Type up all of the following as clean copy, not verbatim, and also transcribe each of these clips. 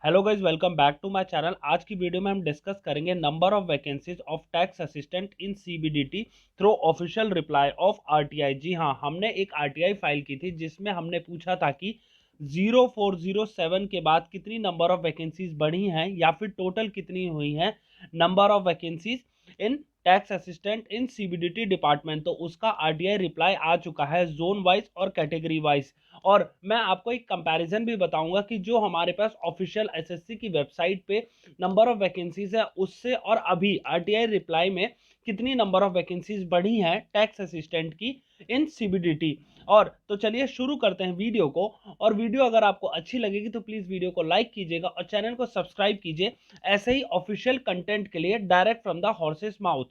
Hello guys, welcome back to my channel. आज की video में हम डिस्कस करेंगे number of vacancies of tax assistant in CBDT through official reply of RTI. जी हाँ, हमने एक आरटीआई फाइल की थी जिसमें हमने पूछा था कि 0407 के बाद कितनी नंबर ऑफ वैकेंसीज बढ़ी हैं या फिर टोटल कितनी हुई हैं number of vacancies in tax assistant in CBDT department. तो उसका आरटीआई रिप्लाई आ चुका है जोन वाइज और कैटेगरी वाइज। और मैं आपको एक कंपैरिजन भी बताऊंगा कि जो हमारे पास ऑफिशियल एसएससी की वेबसाइट पे नंबर ऑफ वैकेंसीज है उससे और अभी आरटीआई रिप्लाई में कितनी नंबर ऑफ वैकेंसीज बढ़ी हैं टैक्स असिस्टेंट की इन सीबीडीटी। और तो चलिए शुरू करते हैं वीडियो को। और वीडियो अगर आपको अच्छी लगेगी तो प्लीज वीडियो को लाइक कीजिएगा और चैनल को सब्सक्राइब कीजिए ऐसे ही ऑफिशियल कंटेंट के लिए direct from the horses mouth.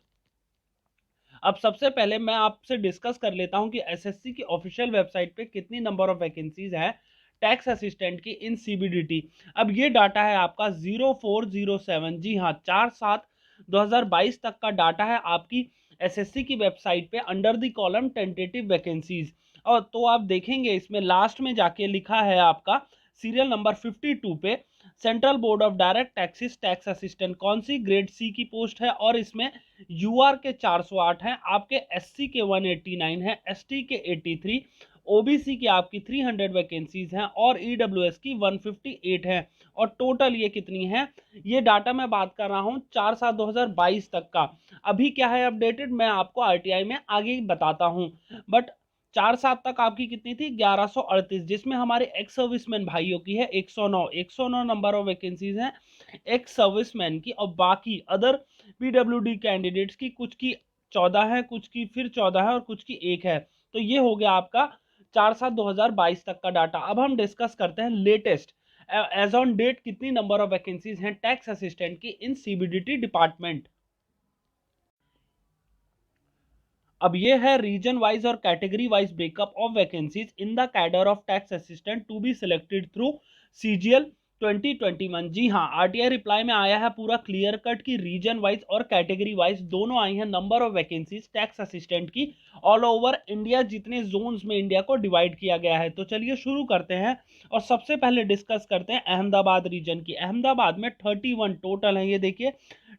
अब सबसे पहले मैं आपसे डिस्कस कर लेता हूं कि एसएससी की ऑफिशियल वेबसाइट पे कितनी नंबर ऑफ वैकेंसीज है टैक्स असिस्टेंट की इन सीबीडीटी। अब ये डाटा है आपका 0407। जी हाँ, 4/7/2022 तक का डाटा है आपकी एसएससी की वेबसाइट पे under the column tentative vacancies. और तो आप देखेंगे इसमें लास्ट में जाके लिखा है आपका सीरियल नंबर 52 पे central board of direct taxes tax assistant कौन सी ग्रेड सी की पोस्ट है। और इसमें यूआर के 408 हैं, आपके एससी के 189 हैं, एसटी के 83, ओबीसी की आपकी 300 वैकेंसीज हैं और ईडब्ल्यूएस की 158 हैं। और टोटल ये कितनी है, ये डाटा मैं बात कर रहा हूं 4/7/2022 तक का। अभी क्या है अपडेटेड मैं आपको आरटीआई में आगे बताता हूं। बट 4/7 तक आपकी कितनी थी 1138, जिसमें हमारे एक्स सर्विसमैन भाइयों की है 109 नंबर ऑफ वैकेंसीज हैं एक्स सर्विसमैन की। और बाकी अदर पीडब्ल्यूडी कैंडिडेट्स की कुछ की 14 है, कुछ की फिर 14 है और कुछ की 1 है। तो ये हो गया आपका 4/7/2022 तक का डाटा। अब हम डिस्कस करते हैं लेटेस्ट एज ऑन डेट कितनी नंबर ऑफ वैकेंसीज हैं टैक्स असिस्टेंट की इन सीबीडीटी डिपार्टमेंट। अब ये है रीजन वाइज और category wise breakup of vacancies in the cadre of tax assistant to be selected through CGL 2021। जी हाँ, आरटीआई रिप्लाई में आया है पूरा क्लियर कट की रीजन वाइज और कैटेगरी वाइज दोनों आई हैं number of vacancies tax assistant की ऑल ओवर इंडिया, जितने जोन्स में इंडिया को डिवाइड किया गया है। तो चलिए शुरू करते हैं और सबसे पहले डिस्कस करते हैं अहमदाबाद रीजन की। अहमदाबाद में 31 टोटल है, ये देखिए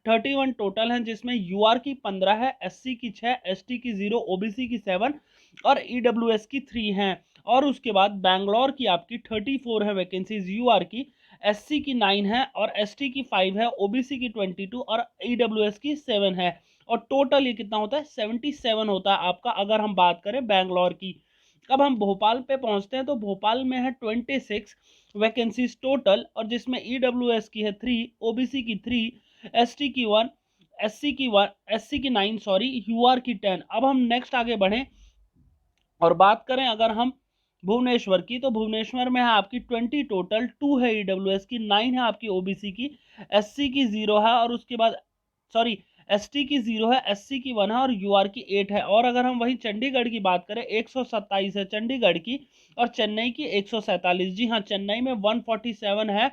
31 टोटल हैं, जिसमें यूआर की 15 है, एससी की 6, एसटी की 0, ओबीसी की 7 और ईडब्ल्यूएस की 3 हैं। और उसके बाद बैंगलोर की आपकी 34 है वैकेंसीज यूआर की, एससी की 9 है और एसटी की 5 है, ओबीसी की 22 और ईडब्ल्यूएस की 7 है। और टोटल ये कितना होता है 77 होता है आपका, अगर हम बात करें बैंगलोर की। अब हम भोपाल पे पहुंचते हैं तो भोपाल में है 26 वैकेंसीज टोटल, और जिसमें ईडब्ल्यूएस की है 3, ओबीसी की 3, एसटी की 1, एससी की 9, सॉरी, यूआर की 10। अब हम नेक्स्ट आगे बढ़े और बात करें अगर हम भुवनेश्वर की, तो भुवनेश्वर में है आपकी 20 टोटल, 2 है ईडब्ल्यूएस की, 9 है आपकी ओबीसी की, एससी की 0 है और उसके बाद सॉरी एसटी की 0 है, एससी की 1 है और यूआर की 8 है। और अगर हम वहीं चंडीगढ़ की बात करें 127 है चंडीगढ़ की और चेन्नई की 147। जी हाँ, चेन्नई में 147 है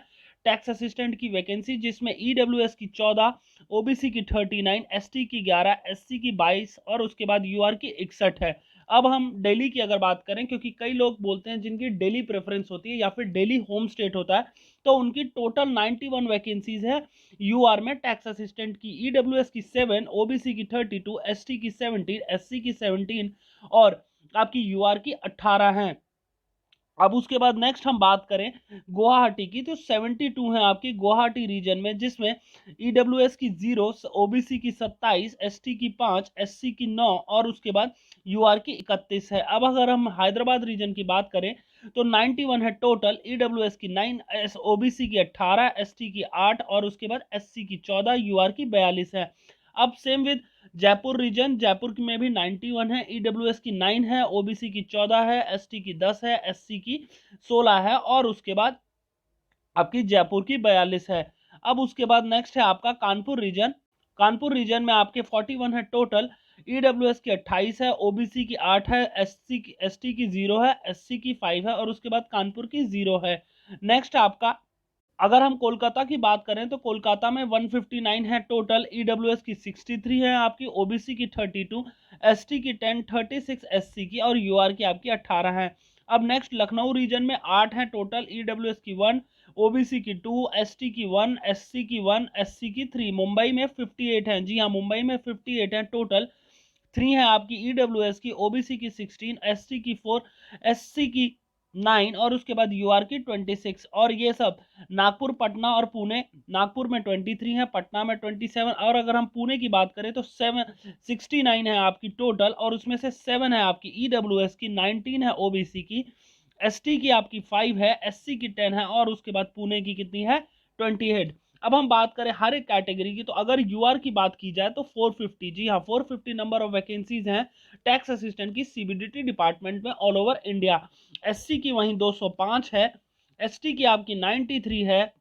टैक्स असिस्टेंट की वैकेंसी, जिसमें ईडब्ल्यूएस की 14, ओबीसी की 39, एसटी की 11, एससी की 22 और उसके बाद यूआर की 61 है। अब हम दिल्ली की अगर बात करें, क्योंकि कई लोग बोलते हैं जिनकी दिल्ली प्रेफरेंस होती है या फिर दिल्ली होम स्टेट होता है, तो उनकी टोटल 91 वैकेंसीज है यूआर में टैक्स असिस्टेंट की। ईडब्ल्यूएस की 7, ओबीसी की 32, एसटी की 17, एससी की 17 और आपकी यूआर की 18 हैं। अब उसके बाद नेक्स्ट हम बात करें गुवाहाटी की, तो 72 है आपकी गुवाहाटी रीजन में, जिसमें ईडब्ल्यूएस की 0, ओबीसी की 27, एसटी की 5, एससी की 9 और उसके बाद यूआर की 31 है। अब अगर हम हैदराबाद रीजन की बात करें तो 91 है टोटल, ईडब्ल्यूएस की 9, ओबीसी की 18, एसटी की 8 और उसके बाद एससी की 14, यूआर की 42 है। अब same with Jaipur region, Jaipur में भी 91 है, ईडब्ल्यूएस की 9 है, ओबीसी की 14 है, एसटी की 10 है, एससी की 16 है और उसके बाद आपकी जयपुर की 42 है। अब उसके बाद नेक्स्ट है आपका कानपुर रीजन। कानपुर रीजन में आपके 41 है टोटल, ईडब्ल्यूएस की 28 है, ओबीसी की 8 है, एसटी की 0 है, एससी की 5 है और उसके बाद कानपुर की 0 है। नेक्स्ट आपका अगर हम कोलकाता की बात करें तो कोलकाता में 159 है टोटल, ईडब्ल्यूएस की 63 है आपकी, ओबीसी की 32, एसटी की 10, 36 एससी की और यूआर की आपकी 18 है। अब नेक्स्ट लखनऊ रीजन में 8 है टोटल, ईडब्ल्यूएस की 1, ओबीसी की 2, एसटी की 1, एससी की 1, एससी की 3। मुंबई में 58 हैं, जी हाँ मुंबई में 58 हैं टोटल। 3 है आपकी ईडब्ल्यूएस की, ओबीसी की 16, एसटी की 4, एससी की 9 और उसके बाद यूआर की 26। और ये सब नागपुर, पटना और पुणे। नागपुर में 23 है, पटना में 27 और अगर हम पुणे की बात करें तो 69 है आपकी टोटल और उसमें से 7 है आपकी ईडब्ल्यूएस की, 19 है ओबीसी की, एसटी की आपकी 5 है, एससी की 10 है और उसके बाद पुणे की कितनी है 28। अब हम बात करें हर एक कैटेगरी की, तो अगर यूआर की बात की जाए तो 450, जी हाँ 450 नंबर ऑफ वैकेंसीज हैं टैक्स असिस्टेंट की सीबीडीटी डिपार्टमेंट में ऑल ओवर इंडिया। एससी की वहीं 205 है, एसटी की आपकी 93 है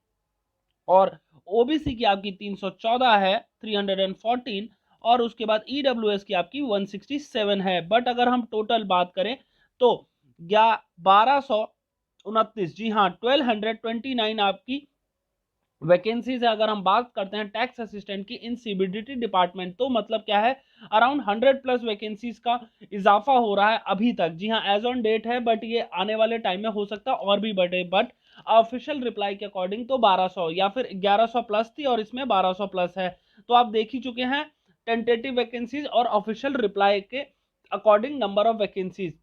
और ओबीसी की आपकी 314 है, 314 और उसके बाद ईडब्ल्यूएस की आपकी 167 है। बट अगर हम टोटल बात करें तो 1229, जी हाँ 1229 आपकी वैकेंसीज है। अगर हम बात करते हैं टैक्स असिस्टेंट की इन सीबीडीटी डिपार्टमेंट, तो मतलब क्या है अराउंड 100+ वैकेंसीज का इजाफा हो रहा है अभी तक। जी हाँ एज ऑन डेट है, बट ये आने वाले टाइम में हो सकता है और भी बढ़े। बट ऑफिशियल रिप्लाई के अकॉर्डिंग तो 1200 या फिर 1100 प्लस थी और इसमें 1200 प्लस है। तो आप देख ही चुके हैं टेंटेटिव वैकेंसीज और ऑफिशियल रिप्लाई के अकॉर्डिंग नंबर ऑफ वैकेंसीज।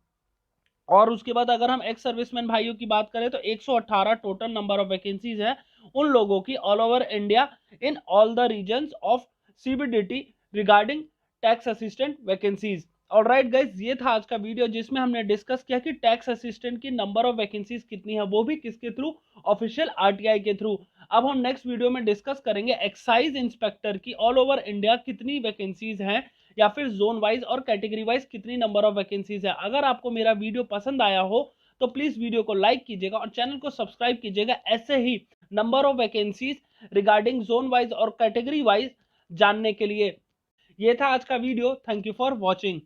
और उसके बाद अगर हम एक्स सर्विसमैन भाइयों की बात करें तो 118 टोटल नंबर ऑफ वैकेंसीज है उन लोगों की all over India in all the regions of CBDT regarding tax assistant vacancies. Alright guys, ये था आज का वीडियो जिसमें हमने डिस्कस किया कि टैक्स असिस्टेंट की नंबर ऑफ वैकेंसीज कितनी है, वो भी किसके थ्रू, ऑफिशियल आरटीआई के थ्रू। अब हम नेक्स्ट वीडियो में डिस्कस करेंगे एक्साइज इंस्पेक्टर की ऑल ओवर इंडिया कितनी वैकेंसीज हैं या फिर जोन वाइज और कैटेगरी वाइज कितनी नंबर ऑफ वैकेंसीज है। अगर आपको मेरा वीडियो पसंद आया हो तो प्लीज वीडियो को लाइक कीजिएगा और चैनल को सब्सक्राइब कीजिएगा ऐसे ही number of vacancies regarding zone wise और कैटेगरी वाइज जानने के लिए। यह था आज का video. Thank you for watching.